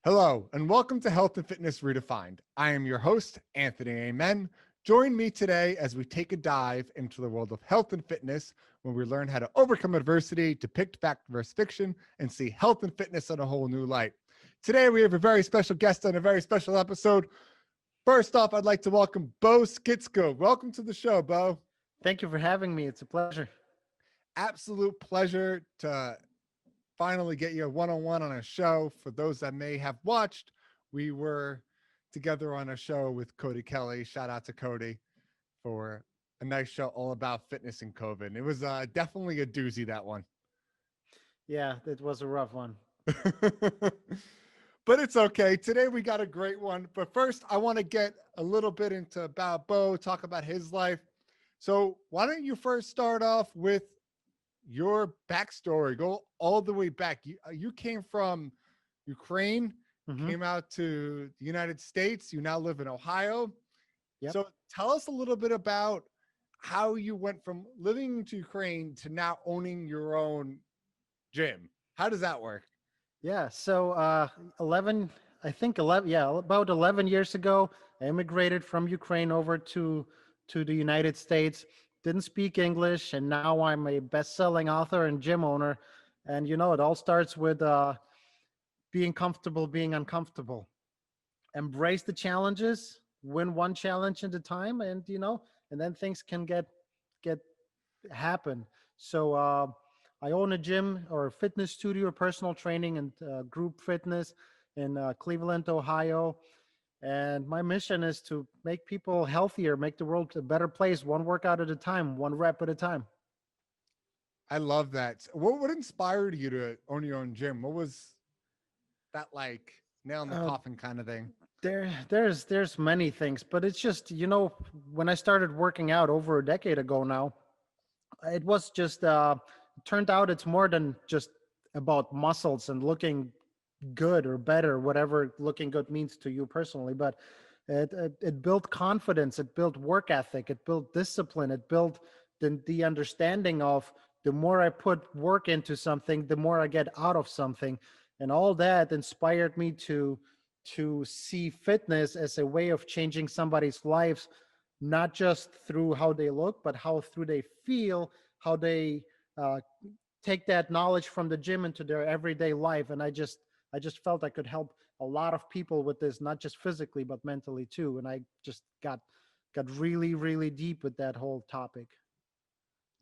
Hello, and welcome to Health and Fitness Redefined. I am your host, Anthony Amen. Join me today as we take a dive into the world of health and fitness, where we learn how to overcome adversity, depict fact versus fiction, and see health and fitness in a whole new light. Today, we have a very special guest on a very special episode. First off, I'd like to welcome Beaus Skitsko. Welcome to the show, Beau. Thank you for having me. It's a pleasure. Absolute pleasure to finally get you one-on-one on a show. For those that may have watched, we were together on a show with Cody Kelly. Shout out to Cody for a nice show all about fitness and COVID. And it was definitely a doozy, that one. Yeah, it was a rough one. But it's okay. Today we got a great one. But first, I want to get a little bit into about Beau, talk about his life. So why don't you first start off with your backstory? Go all the way back. You came from Ukraine, came out to the United States. You now live in Ohio. Yep. So tell us a little bit about how you went from living to Ukraine to now owning your own gym. How does that work? Yeah, so 11, I think 11, yeah, about 11 years ago, I immigrated from Ukraine over to the United States. Didn't speak English, and now I'm a best-selling author and gym owner. And you know, it all starts with being comfortable, being uncomfortable. Embrace the challenges, win one challenge at a time, and you know, and then things can get happen. So I own a gym or a fitness studio, personal training and group fitness in Cleveland, Ohio. And my mission is to make people healthier, make the world a better place, one workout at a time, one rep at a time. I love that. What inspired you to own your own gym? What was that like nail in the Uh, coffin kind of thing? there's many things, but it's just, you know, when I started working out over a decade ago now, it was just turned out it's more than just about muscles and looking good or better, whatever looking good means to you personally. But it built confidence, it built work ethic, it built discipline, it built the understanding of the more I put work into something, the more I get out of something. And all that inspired me to see fitness as a way of changing somebody's lives, not just through how they look, but how through they feel, how they uh, take that knowledge from the gym into their everyday life. And I just felt I could help a lot of people with this, not just physically but mentally too. And I just got really, really deep with that whole topic.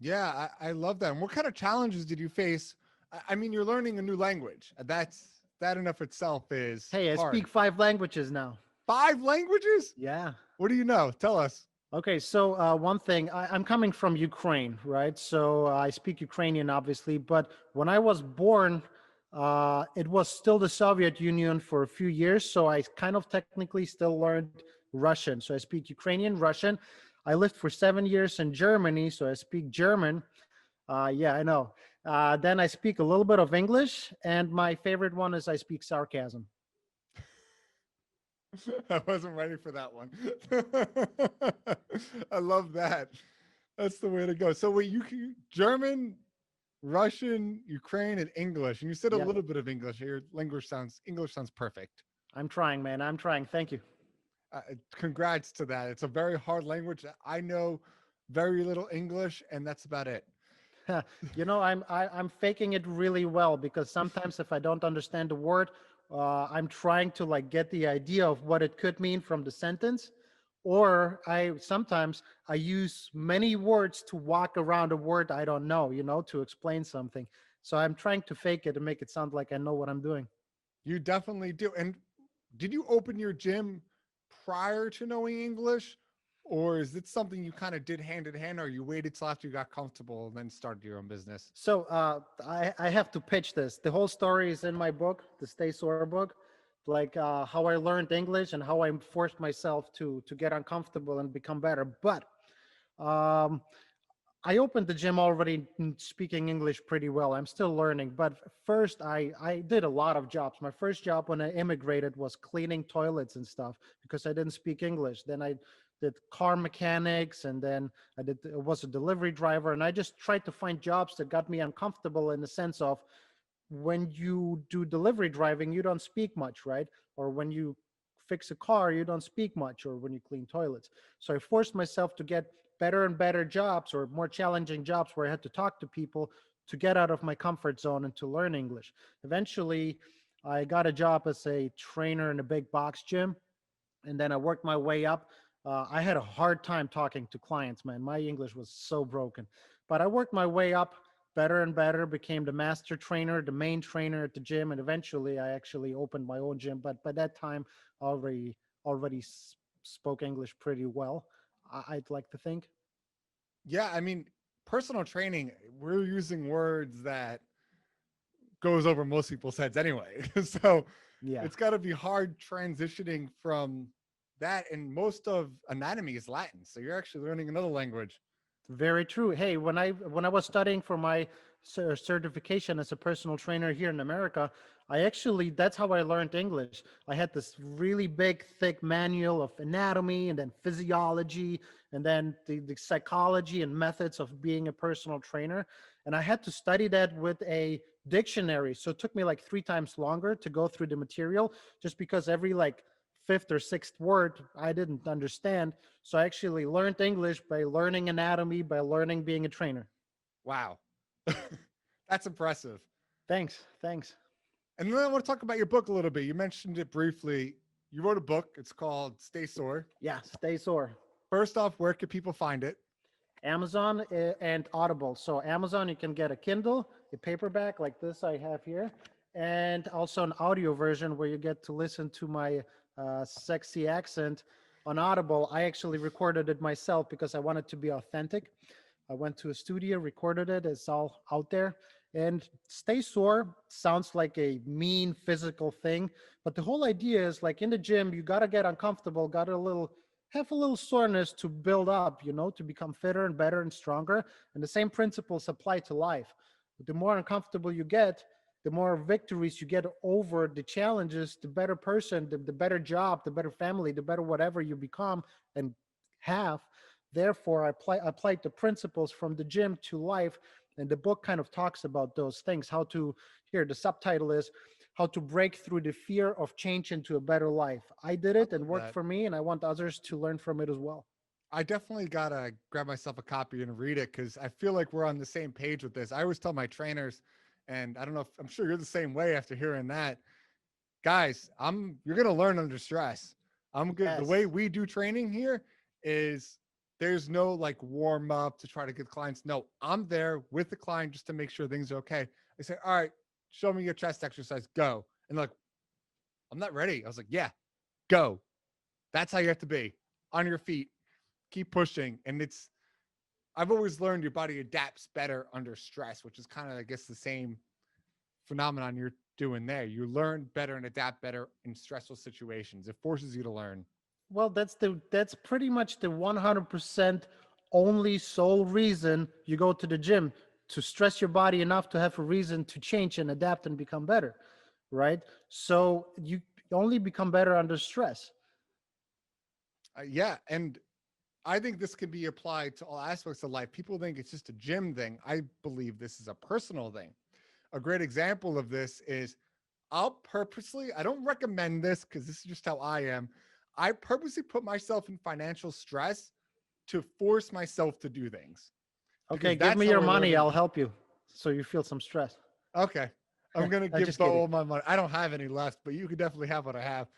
Yeah, I love that. And what kind of challenges did you face? I mean, you're learning a new language. That enough itself is Hey, I hard. speak 5 languages now. 5 languages? Yeah. What do you know? Tell us. Okay, so one thing, I'm coming from Ukraine, right? So I speak Ukrainian, obviously, but when I was born, it was still the Soviet Union for a few years. So I kind of technically still learned Russian. So I speak Ukrainian, Russian. I lived for 7 years in Germany, so I speak German. Yeah, I know. Then I speak a little bit of English, and my favorite one is I speak sarcasm. I wasn't ready for that one. I love that. That's the way to go. So wait, German, Russian, Ukraine, and English. And you said a Yeah, little bit of English. Your English sounds perfect. I'm trying, man. I'm trying. Thank you. Congrats to that. It's a very hard language. I know very little English, and that's about it. You know, I'm faking it really well because sometimes if I don't understand the word, I'm trying to like get the idea of what it could mean from the sentence, or I use many words to walk around a word I don't know, you know, to explain something. So I'm trying to fake it and make it sound like I know what I'm doing. You definitely do. And did you open your gym prior to knowing English? Or is it something you kind of did hand in hand, or you waited till after you got comfortable and then started your own business? So I have to pitch this. The whole story is in my book, the Stay Sore book, like how I learned English and how I forced myself to get uncomfortable and become better. But um, I opened the gym already speaking English pretty well. I'm still learning. But first, I did a lot of jobs. My first job when I immigrated was cleaning toilets and stuff because I didn't speak English. Then I did car mechanics, and then was a delivery driver. And I just tried to find jobs that got me uncomfortable in the sense of when you do delivery driving, you don't speak much, right? Or when you fix a car, you don't speak much, or when you clean toilets. So I forced myself to get better and better jobs, or more challenging jobs where I had to talk to people, to get out of my comfort zone and to learn English. Eventually, I got a job as a trainer in a big box gym, and then I worked my way up. I had a hard time talking to clients, man. My English was so broken, but I worked my way up better and better, became the master trainer, the main trainer at the gym, and eventually I actually opened my own gym. But by that time, I already spoke English pretty well. I'd like to think. Yeah, I mean, personal training, we're using words that goes over most people's heads anyway. So Yeah. it's got to be hard transitioning from that. And most of anatomy is Latin. So you're actually learning another language. Very true. Hey, when I was studying for my certification as a personal trainer here in America, I actually that's how I learned English. I had this really big, thick manual of anatomy and then physiology and then the psychology and methods of being a personal trainer, and I had to study that with a dictionary. So it took me like 3 times longer to go through the material, just because every like fifth or sixth word I didn't understand. So I actually learned English by learning anatomy, by learning being a trainer. Wow. That's impressive. Thanks. Thanks. And then I want to talk about your book a little bit. You mentioned it briefly. You wrote a book. It's called Stay Sore. Yeah, stay sore. First off, where can people find it? Amazon and Audible. So Amazon, you can get a Kindle, a paperback like this I have here, and also an audio version where you get to listen to my sexy accent. On Audible, I actually recorded it myself because I wanted to be authentic. I went to a studio, recorded it. It's all out there. And stay sore sounds like a mean physical thing, but the whole idea is like in the gym, you got to get uncomfortable, got a little have a little soreness to build up, to become fitter and better and stronger. And the same principles apply to life. The more uncomfortable you get, the more victories you get over the challenges, the better person, the better job, the better family, the better whatever you become and have. Therefore, I applied the principles from the gym to life. And the book kind of talks about those things. Here, the subtitle is how to break through the fear of change into a better life. I did I it and love worked that. for me, and I want others to learn from it as well. I definitely got to grab myself a copy and read it because I feel like we're on the same page with this. I always tell my trainers, and I don't know if I'm sure you're the same way after hearing that. Guys, you're gonna learn under stress. I'm good. The way Yes. we do training here is there's no like warm up to try to get clients. No, I'm there with the client just to make sure things are okay. I say, all right, show me your chest exercise. Go. And like, I'm not ready. I was like, yeah, go. That's how you have to be on your feet. Keep pushing. And I've always learned your body adapts better under stress, which is kind of, I guess, the same phenomenon you're doing there. You learn better and adapt better in stressful situations. It forces you to learn. Well, that's pretty much the 100% only sole reason you go to the gym, to stress your body enough to have a reason to change and adapt and become better, right? So you only become better under stress. Yeah, and I think this can be applied to all aspects of life. People think it's just a gym thing. I believe this is a personal thing. A great example of this is I don't recommend this because this is just how I am. I purposely put myself in financial stress to force myself to do things Okay, because give that's me how your I learn money. to. I'll help you so you feel some stress. Okay. I'm going to I'm give just Bo kidding. all my money. I don't have any left, but you could definitely have what I have.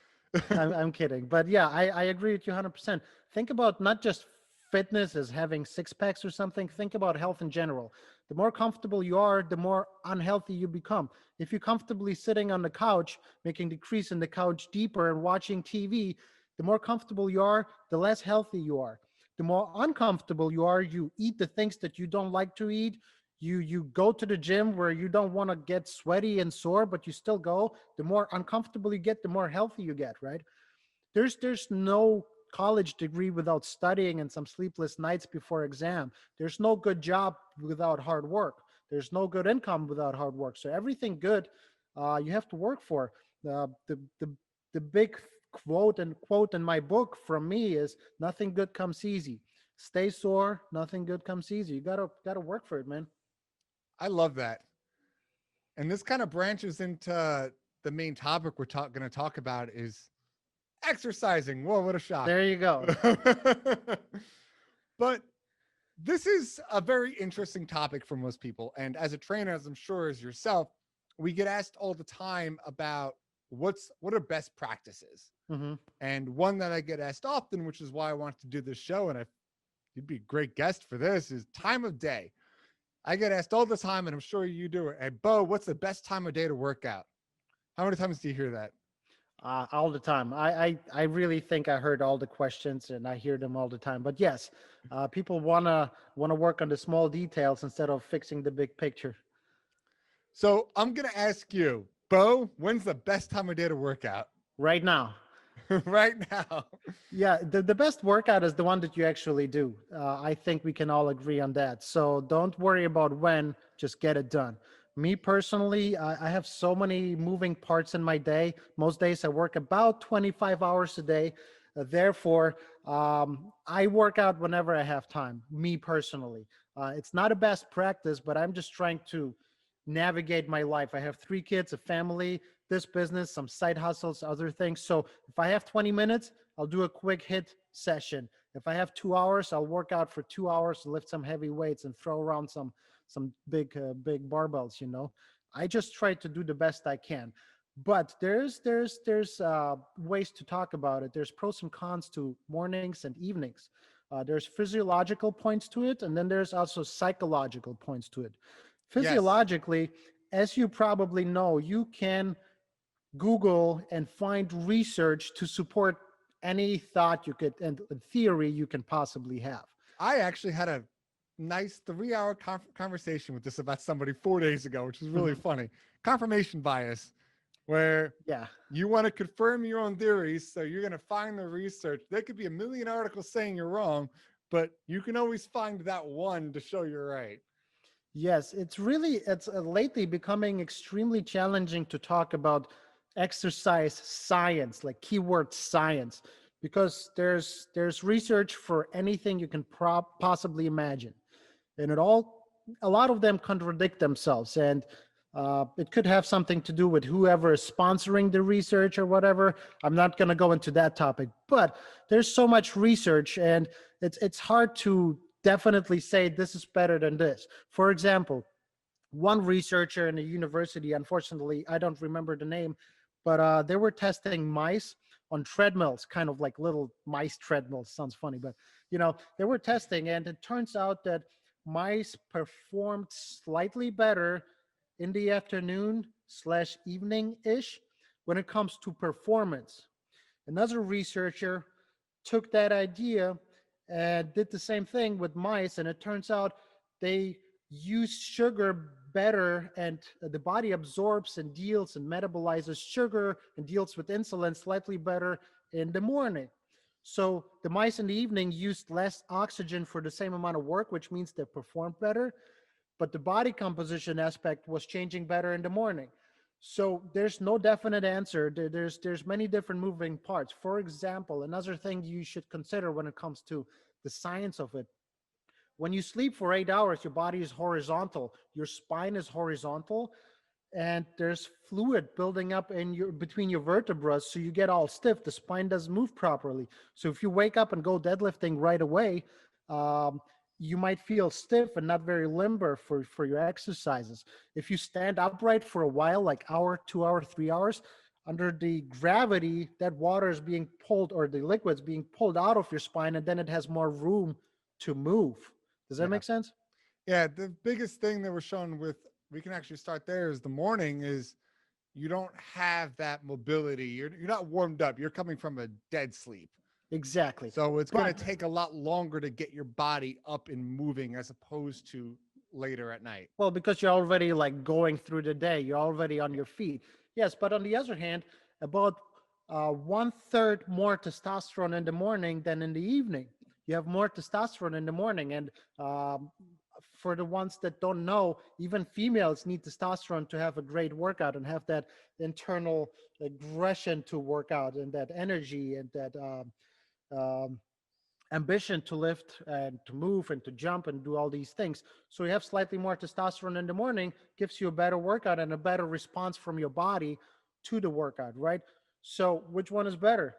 I'm kidding. But yeah, I agree with you 100%. Think about not just fitness as having six packs or something. Think about health in general. The more comfortable you are, the more unhealthy you become. If you're comfortably sitting on the couch, making the crease in the couch deeper and watching TV, the more comfortable you are, the less healthy you are. The more uncomfortable you are, you eat the things that you don't like to eat. You go to the gym where you don't want to get sweaty and sore, but you still go. The more uncomfortable you get, the more healthy you get, right? There's no college degree without studying and some sleepless nights before exam. There's no good job without hard work. There's no good income without hard work. So everything good, you have to work for. The big quote in my book from me is nothing good comes easy. Stay sore, nothing good comes easy. You gotta work for it, man. I love that. And this kind of branches into the main topic we're going to talk about is exercising. Whoa, what a shock. There you go. But this is a very interesting topic for most people. And as a trainer, as I'm sure as yourself, we get asked all the time about what are best practices. Hmm. And one that I get asked often, which is why I wanted to do this show, and you'd be a great guest for this, is time of day. I get asked all the time, and I'm sure you do it. Hey, Bo, what's the best time of day to work out? How many times do you hear that? All the time. I really think I heard all the questions and I hear them all the time. But yes, people wanna work on the small details instead of fixing the big picture. So I'm going to ask you, Bo, when's the best time of day to work out? Right now. Right now. Yeah, the best workout is the one that you actually do. I think we can all agree on that. So don't worry about when, just get it done. Me personally, I have so many moving parts in my day. Most days I work about 25 hours a day. Therefore, I work out whenever I have time, me personally. It's not a best practice, but I'm just trying to navigate my life. I have 3 kids, a family, this business, some side hustles, other things. So if I have 20 minutes, I'll do a quick hit session. If I have 2 hours, I'll work out for 2 hours, lift some heavy weights, and throw around some big barbells. I just try to do the best I can. But there's ways to talk about it. There's pros and cons to mornings and evenings. There's physiological points to it, and then there's also psychological points to it. Yes. Physiologically, as you probably know, you can Google and find research to support any thought you could and theory you can possibly have. I actually had a nice 3 hour conversation with this about somebody 4 days ago, which is really Mhm. funny. Confirmation bias, where Yeah. you want to confirm your own theories. So you're going to find the research. There could be a million articles saying you're wrong, but you can always find that one to show you're right. Yes, it's lately becoming extremely challenging to talk about exercise science, like keyword science, because there's research for anything you can possibly imagine, and a lot of them contradict themselves, and it could have something to do with whoever is sponsoring the research or whatever. I'm not going to go into that topic, but there's so much research, and it's hard to definitely say this is better than this. For example, one researcher in a university, unfortunately, I don't remember the name, but they were testing mice on treadmills, kind of like little mice treadmills. Sounds funny, but they were testing, and it turns out that mice performed slightly better in the afternoon slash evening ish when it comes to performance. Another researcher took that idea and did the same thing with mice, and it turns out they use sugar better, and the body absorbs and deals and metabolizes sugar and deals with insulin slightly better in the morning. So the mice in the evening used less oxygen for the same amount of work, which means they performed better, but the body composition aspect was changing better in the morning. So there's no definite answer. There's many different moving parts. For example, another thing you should consider when it comes to the science of it: when you sleep for 8 hours, your body is horizontal, your spine is horizontal, and there's fluid building up in your between your vertebrae, so you get all stiff. The spine doesn't move properly. So if you wake up and go deadlifting right away, um, you might feel stiff and not very limber for your exercises. If you stand upright for a while, like hour, 2 hour, 3 hours, under the gravity, that water is being pulled, or the liquid's being pulled out of your spine, and then it has more room to move. Does that Yeah. make sense? Yeah. The biggest thing that we're showing with, we can actually start there, is the morning is you don't have that mobility. You're not warmed up. You're coming from a dead sleep. Exactly. So it's going to But take a lot longer to get your body up and moving as opposed to later at night. well, because you're already like going through the day, you're already on your feet. Yes, but on the other hand, about 1/3 more testosterone in the morning than in the evening. You have more testosterone in the morning, and um, for the ones that don't know, even females need testosterone to have a great workout and have that internal aggression to work out and that energy and that ambition to lift and to move and to jump and do all these things. So you have slightly more testosterone in the morning, gives you a better workout and a better response from your body to the workout, right? So which one is better?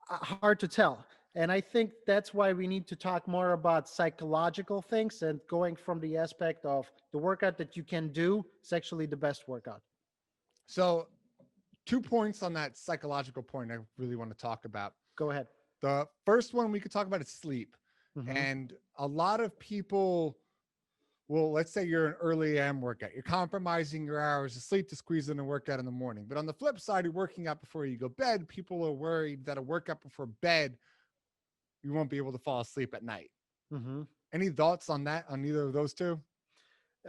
Hard to tell. And I think that's why we need to talk more about psychological things and going from the aspect of the workout that you can do is actually the best workout. So 2 points on that psychological point I really want to talk about. Go ahead. The first one we could talk about is sleep. Mm-hmm. And a lot of people, well, let's say you're an early AM workout. You're compromising your hours of sleep to squeeze in a workout in the morning. But on the flip side, you're working out before you go to bed. People are worried that a workout before bed, you won't be able to fall asleep at night. Mm-hmm. Any thoughts on that, on either of those two?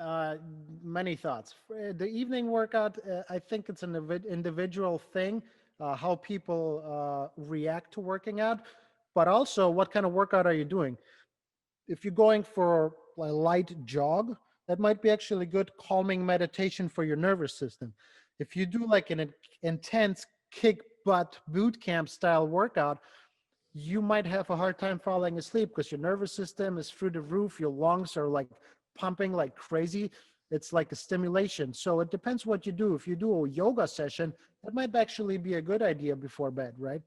uh, Many thoughts. The evening workout, I think it's an individual thing, how people react to working out, but also what kind of workout are you doing? If you're going for a light jog, that might be actually good calming meditation for your nervous system. If you do like an intense kick butt boot camp style workout, you might have a hard time falling asleep because your nervous system is through the roof. Your lungs are like pumping like crazy. It's like a stimulation. So it depends what you do. If you do a yoga session, that might actually be a good idea before bed, right?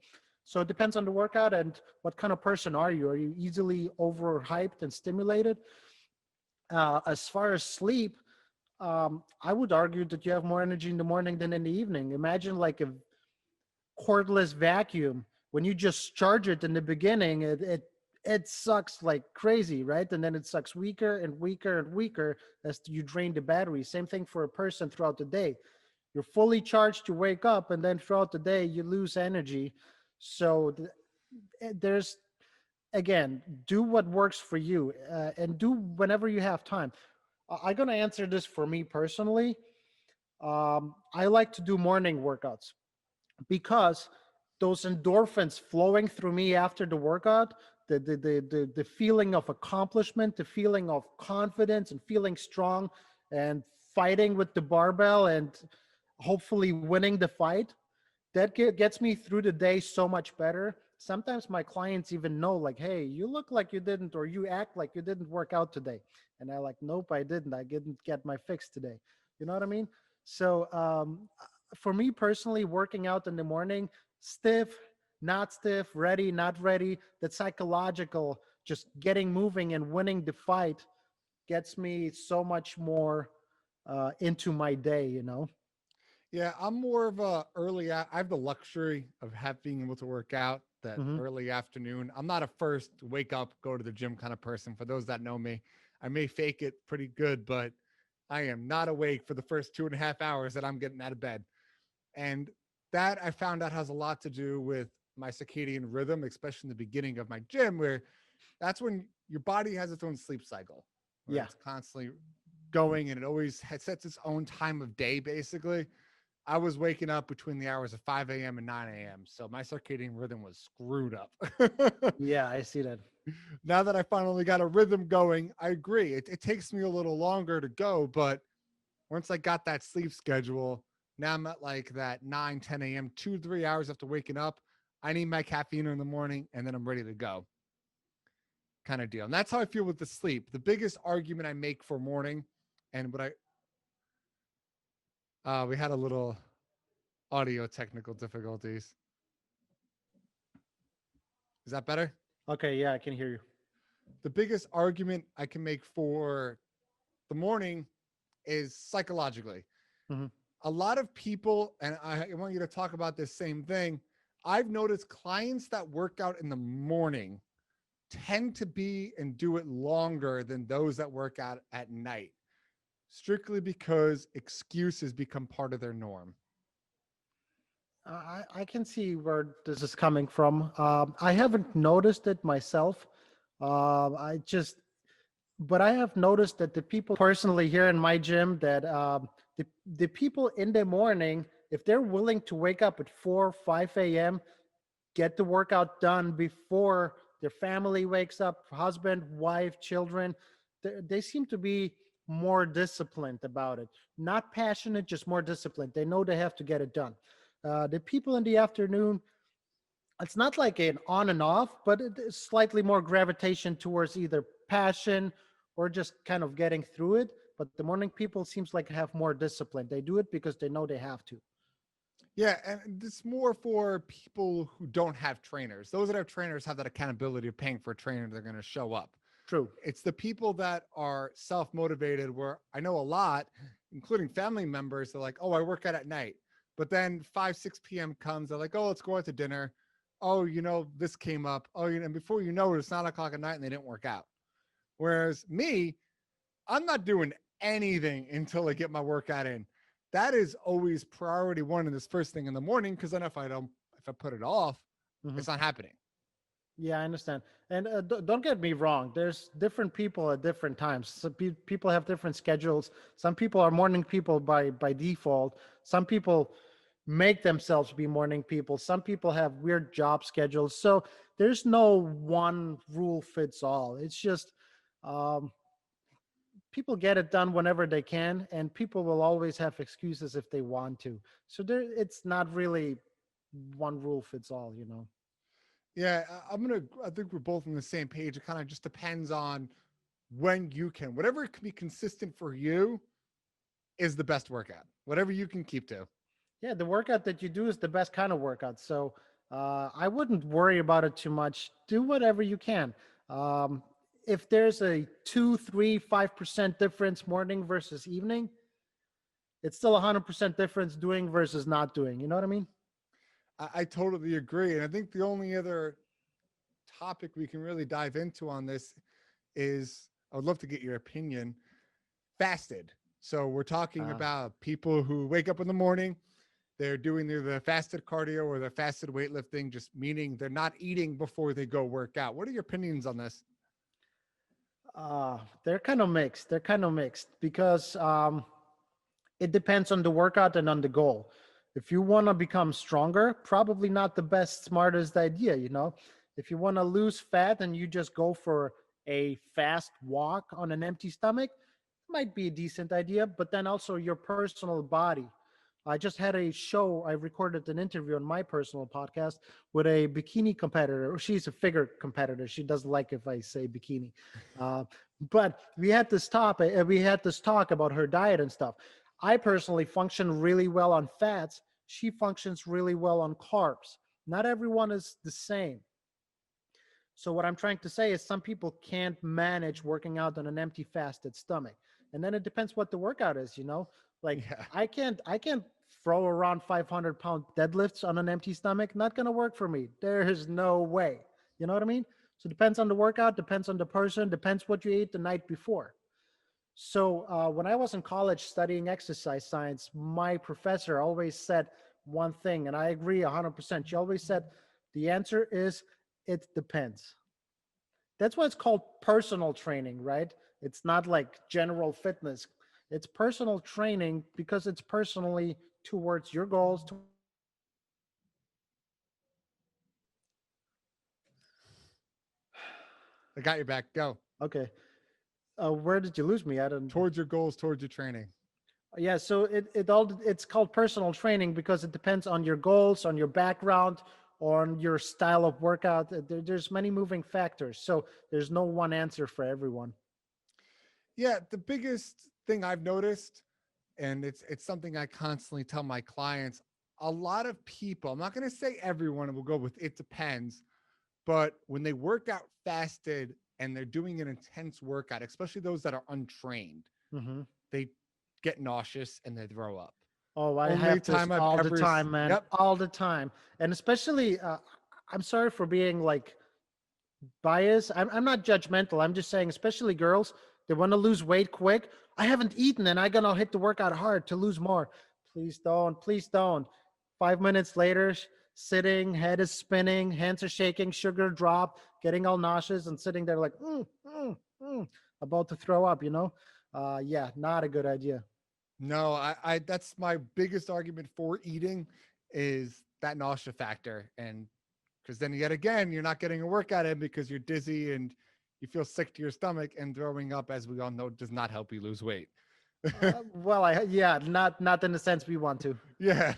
So it depends on the workout and what kind of person are you? Are you easily overhyped and stimulated? As far as sleep, I would argue that you have more energy in the morning than in the evening. Imagine like a cordless vacuum. When you just charge it in the beginning, it sucks like crazy, right? And then it sucks weaker and weaker and weaker as you drain the battery. Same thing for a person throughout the day. You're fully charged, you wake up, and then throughout the day you lose energy. So there's, again, do what works for you, and do whenever you have time. I'm gonna answer this for me personally. I like to do morning workouts because those endorphins flowing through me after the workout, the feeling of accomplishment, the feeling of confidence and feeling strong and fighting with the barbell and hopefully winning the fight, that gets me through the day so much better. Sometimes my clients even know, like, hey, you look like you didn't, or you act like you didn't work out today. And I like, nope, I didn't. I didn't get my fix today. You know what I mean? So for me personally, working out in the morning, stiff, not stiff, ready, not ready, that psychological, just getting moving and winning the fight gets me so much more into my day, you know? Yeah, I'm more of a I have the luxury of being able to work out that Hmm. early afternoon. I'm not a first wake up, go to the gym kind of person. For those that know me, I may fake it pretty good, but I am not awake for the first 2.5 hours that I'm getting out of bed. And that I found out has a lot to do with my circadian rhythm, especially in the beginning of my gym, where that's when your body has its own sleep cycle, where Yeah. it's constantly going and it always sets its own time of day, basically. I was waking up between the hours of 5 a.m. and 9 a.m. So my circadian rhythm was screwed up. Yeah, I see that. Now that I finally got a rhythm going, I agree. It takes me a little longer to go, but once I got that sleep schedule, now I'm at like that 9, 10 a.m., 2, 3 hours after waking up. I need my caffeine in the morning and then I'm ready to go kind of deal. And that's how I feel with the sleep. The biggest argument I make for morning and we had a little audio technical difficulties. Is that better? Okay, yeah, I can hear you. The biggest argument I can make for the morning is psychologically. Hmm. A lot of people, and I want you to talk about this same thing. I've noticed clients that work out in the morning tend to be and do it longer than those that work out at night, strictly because excuses become part of their norm. I can see where this is coming from. I haven't noticed it myself. I just, but I have noticed that the people personally here in my gym, that the people in the morning, if they're willing to wake up at 4, 5 a.m., get the workout done before their family wakes up, husband, wife, children, they seem to be more disciplined about it. Not passionate, just more disciplined. They know they have to get it done. The people in the afternoon, It's not like an on and off, but it is slightly more gravitation towards either passion or just kind of getting through it. But the morning people seems like have more discipline. They do it because they know they have to. Yeah, and it's more for people who don't have trainers. Those that have trainers have that accountability of paying for a trainer. They're going to show up. True. It's the people that are self-motivated where I know a lot, including family members, they're like, oh, I work out at night. But then 5, 6 p.m. comes, they're like, oh, let's go out to dinner. Oh, this came up. Oh, and before you know it, it's 9 o'clock at night and they didn't work out. Whereas me, I'm not doing anything until I get my workout in. That is always priority one in this first thing in the morning. Cause then if I put it off, Mhm. it's not happening. Yeah, I understand. And don't get me wrong. There's different people at different times. Some people have different schedules. Some people are morning people by default. Some people make themselves be morning people. Some people have weird job schedules. So there's no one rule fits all. It's just um, people get it done whenever they can, and people will always have excuses if they want to. So it's not really one rule fits all. You know. Yeah, I think we're both on the same page. It kind of just depends on when you can, whatever can be consistent for you is the best workout, whatever you can keep to. Yeah, the workout that you do is the best kind of workout. So I wouldn't worry about it too much. Do whatever you can. Um, if there's a 2, 3, 5% difference morning versus evening, it's still 100% difference doing versus not doing. You know what I mean? I totally agree. And I think the only other topic we can really dive into on this is I would love to get your opinion. Fasted. So we're talking Uh, about people who wake up in the morning, they're doing either the fasted cardio or the fasted weightlifting, just meaning they're not eating before they go work out. What are your opinions on this? they're kind of mixed. They're kind of mixed because it depends on the workout and on the goal. If you want to become stronger, probably not the best, smartest idea, you know. If you want to lose fat and you just go for a fast walk on an empty stomach, it might be a decent idea, but then also your personal body. I just had a show, I recorded an interview on my personal podcast with a bikini competitor. She's a figure competitor. She doesn't like if I say bikini. Uh, but we had this talk about her diet and stuff. I personally function really well on fats. She functions really well on carbs. Not everyone is the same. So what I'm trying to say is some people can't manage working out on an empty fasted stomach. And then it depends what the workout is, you know? Like Yeah. I can't throw around 500-pound deadlifts on an empty stomach. Not going to work for me. There is no way. You know what I mean? So it depends on the workout, depends on the person, depends what you ate the night before. So when I was in college studying exercise science, my professor always said one thing, and I agree 100%. She always said, the answer is it depends. That's why it's called personal training, right? It's not like general fitness. It's personal training because it's personally towards your goals. I got your back. Go Okay. Where did you lose me? I don't. towards your goals, towards your training. Yeah, so it's called personal training because it depends on your goals, on your background, on your style of workout. There's many moving factors, so there's no one answer for everyone. Yeah, the biggest thing I've noticed, and it's something I constantly tell my clients, a lot of people, I'm not going to say everyone will go with it depends, but when they work out fasted and they're doing an intense workout, especially those that are untrained, Hmm. they get nauseous and they throw up. Oh, I Only have this time I've all the ever, time, man, yep. all the time, and especially I'm sorry for being like biased. I'm not judgmental. I'm just saying, especially girls, they want to lose weight quick. I haven't eaten and I'm gonna hit the workout hard to lose more. Please don't. Please don't. 5 minutes later, sitting, head is spinning, hands are shaking, sugar drop, getting all nauseous, and sitting there like, about to throw up. You know, yeah, not a good idea. No, I that's my biggest argument for eating is that nausea factor. And because then yet again, you're not getting a workout in because you're dizzy and you feel sick to your stomach, and throwing up, as we all know, does not help you lose weight. Well, not in the sense we want to. Yeah,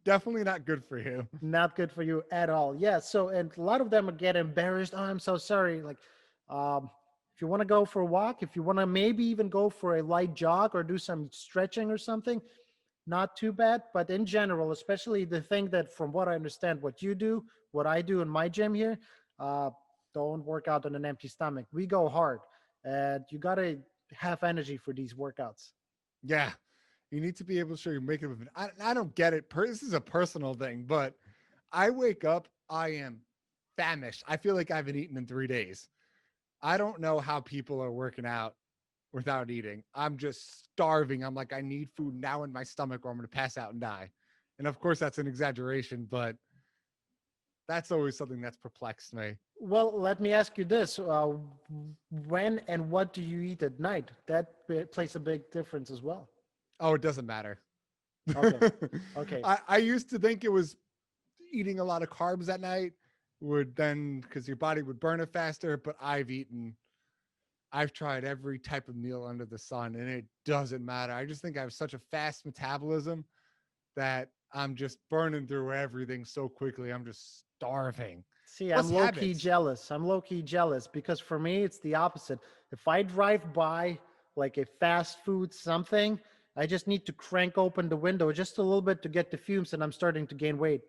definitely not good for you. Not good for you at all. Yeah. So, and a lot of them get embarrassed. Oh, I'm so sorry. Like, um, if you want to go for a walk, if you want to maybe even go for a light jog or do some stretching or something, not too bad. But in general, especially the thing that, from what I understand, what you do, what I do in my gym here, uh, don't work out on an empty stomach. We go hard, and you gotta have energy for these workouts. Yeah, you need to be able to show you're making it. I don't get it. This is a personal thing, but I wake up, I am famished. I feel like I haven't eaten in 3 days. I don't know how people are working out without eating. I'm just starving. I'm like, I need food now in my stomach or I'm going to pass out and die. And of course, that's an exaggeration, but that's always something that's perplexed me. Well, let me ask you this: when and what do you eat at night? That plays a big difference as well. Oh, it doesn't matter. Okay, okay. I used to think it was eating a lot of carbs at night would then, because your body would burn it faster, but I've tried every type of meal under the sun and it doesn't matter. I just think I have such a fast metabolism that I'm just burning through everything so quickly. I'm just starving. See, Plus I'm low key habits. jealous. I'm low key jealous because for me, it's the opposite. If I drive by like a fast food something, I just need to crank open the window just a little bit to get the fumes, and I'm starting to gain weight.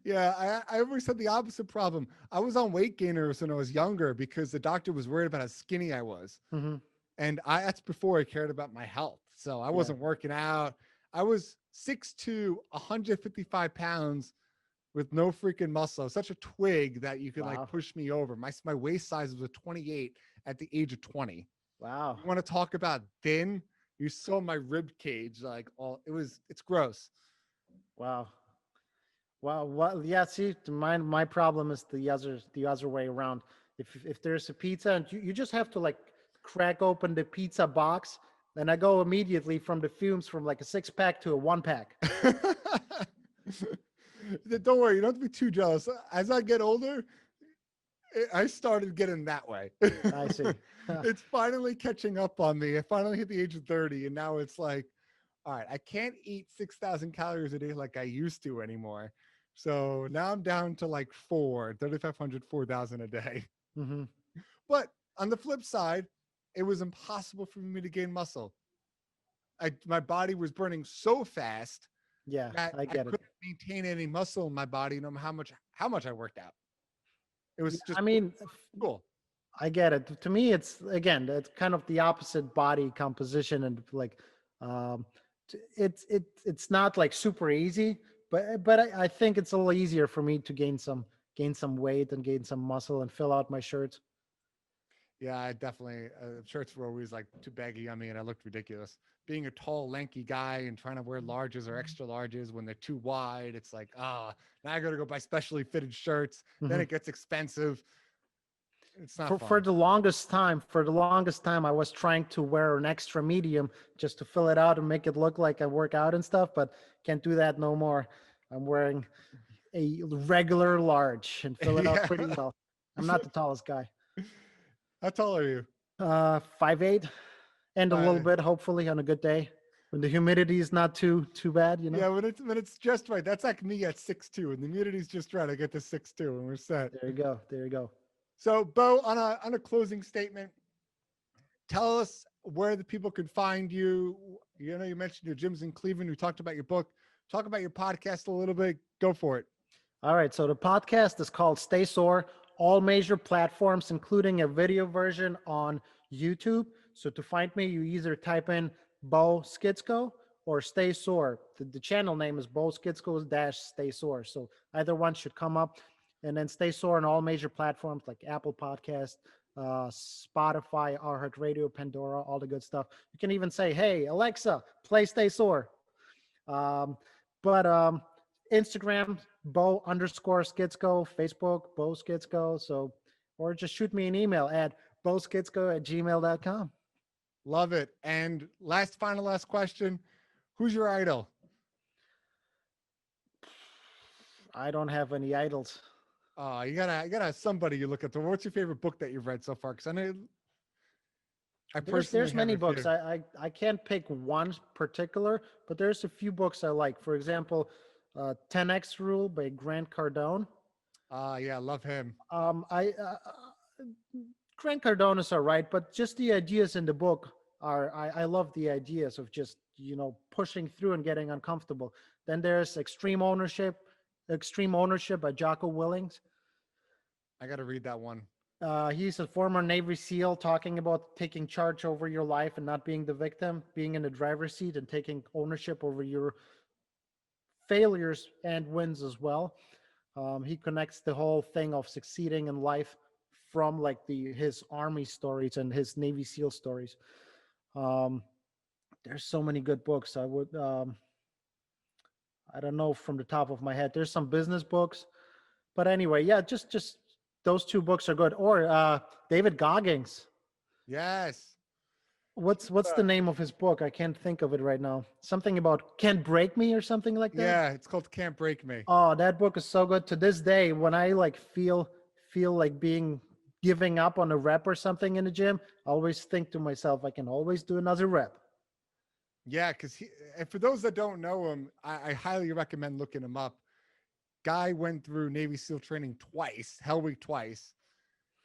Yeah, I always had the opposite problem. I was on weight gainers when I was younger because the doctor was worried about how skinny I was. Hmm. And that's before I cared about my health. So I Yeah. wasn't working out. I was 6'2", 155 pounds with no freaking muscle. Such a twig that you could like Wow. push me over. My waist size was a 28 at the age of 20. Wow. You want to talk about thin? You saw my rib cage, like all it's gross. Wow. Well, what? Yeah. See, my problem is the other way around. If there's a pizza and you just have to like crack open the pizza box, and I go immediately from the fumes from like a 6 pack to a 1 pack. Don't worry, you don't have to be too jealous. As I get older, I started getting that way. I see. It's finally catching up on me. I finally hit the age of 30, and now it's like, all right, I can't eat 6,000 calories a day like I used to anymore. So now I'm down to like 3,500, 4,000 a day. Hmm. But on the flip side, it was impossible for me to gain muscle. My body was burning so fast Yeah, that I I get it. couldn't maintain any muscle in my body no matter how much I worked out. It Yeah, was just I mean, cool. I get it. To me, it's again, it's kind of the opposite body composition, and like, um, it's not like super easy, but I think it's a little easier for me to gain some weight and gain some muscle and fill out my shirts. Yeah, I definitely shirts were always like too baggy on me, and I looked ridiculous. Being a tall, lanky guy and trying to wear larges or extra larges when they're too wide, it's like, now I got to go buy specially fitted shirts. Then Hmm. it gets expensive. It's not For fun. the longest time, I was trying to wear an extra medium just to fill it out and make it look like I work out and stuff, but can't do that no more. I'm wearing a regular large and fill it out Yeah. pretty well. I'm not the tallest guy. How tall are you? 5'8", and a little Uh, bit, hopefully, on a good day when the humidity is not too bad. yeah, when it's just right. That's like me at 6'2", and the humidity's just right. I get to 6'2", and we're set. There you go. There you go. So, Bo, on a closing statement, tell us where the people could find you. You know, you mentioned your gyms in Cleveland. We talked about your book. Talk about your podcast a little bit. Go for it. All right. So the podcast is called Stay Sore, all major platforms, including a video version on YouTube. So to find me, you either type in Bo Skitsko or Stay Sore. The channel name is Bo Skitsko dash Stay Sore. So either one should come up. And then Stay Sore on all major platforms like Apple Podcast, Spotify, iHeartRadio, Pandora, all the good stuff. You can even say, "Hey Alexa, play Stay Sore." Um, but Instagram, Bo underscore Skitsko, Facebook, Bo Skitsko. So, or just shoot me an email at boskitsko@gmail.com. Love it. And last question. Who's your idol? I don't have any idols. You gotta have somebody you look up to. What's your favorite book that you've read so far? Because I know I There's personally there's have many a books. few. I can't pick one particular, but there's a few books I like. For example, 10X Rule by Grant Cardone. Yeah, I love him. I Grant Cardone is all right, but just the ideas in the book are I love the ideas of just pushing through and getting uncomfortable. Then there's Extreme Ownership by Jocko Willings. I got to read that one. He's a former Navy SEAL talking about taking charge over your life and not being the victim, being in the driver's seat and taking ownership over your failures and wins as well. He connects the whole thing of succeeding in life from like his army stories and his Navy SEAL stories. Um, there's so many good books. I don't know from the top of my head. There's some business books, but anyway, yeah, just those two books are good. Or David Goggins. Yes. What's the name of his book? I can't think of it right now. Something about Can't Break Me or something like that. Yeah, it's called Can't Break Me. Oh, that book is so good. To this day, when I like feel like giving up on a rep or something in the gym, I always think to myself, I can always do another rep. Yeah, because and for those that don't know him, I highly recommend looking him up. Guy went through Navy SEAL training twice, Hell Week twice,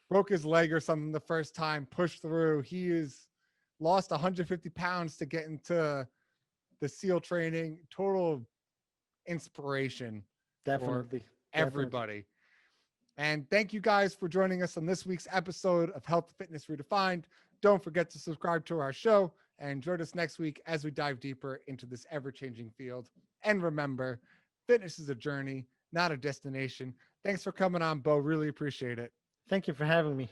broke his leg or something the first time, pushed through. He is lost 150 pounds to get into the SEAL training. Total inspiration for Definitely. Definitely. everybody. And thank you guys for joining us on this week's episode of Health Fitness Redefined. Don't forget to subscribe to our show and join us next week as we dive deeper into this ever-changing field. And remember, fitness is a journey, not a destination. Thanks for coming on, Bo. Really appreciate it. Thank you for having me.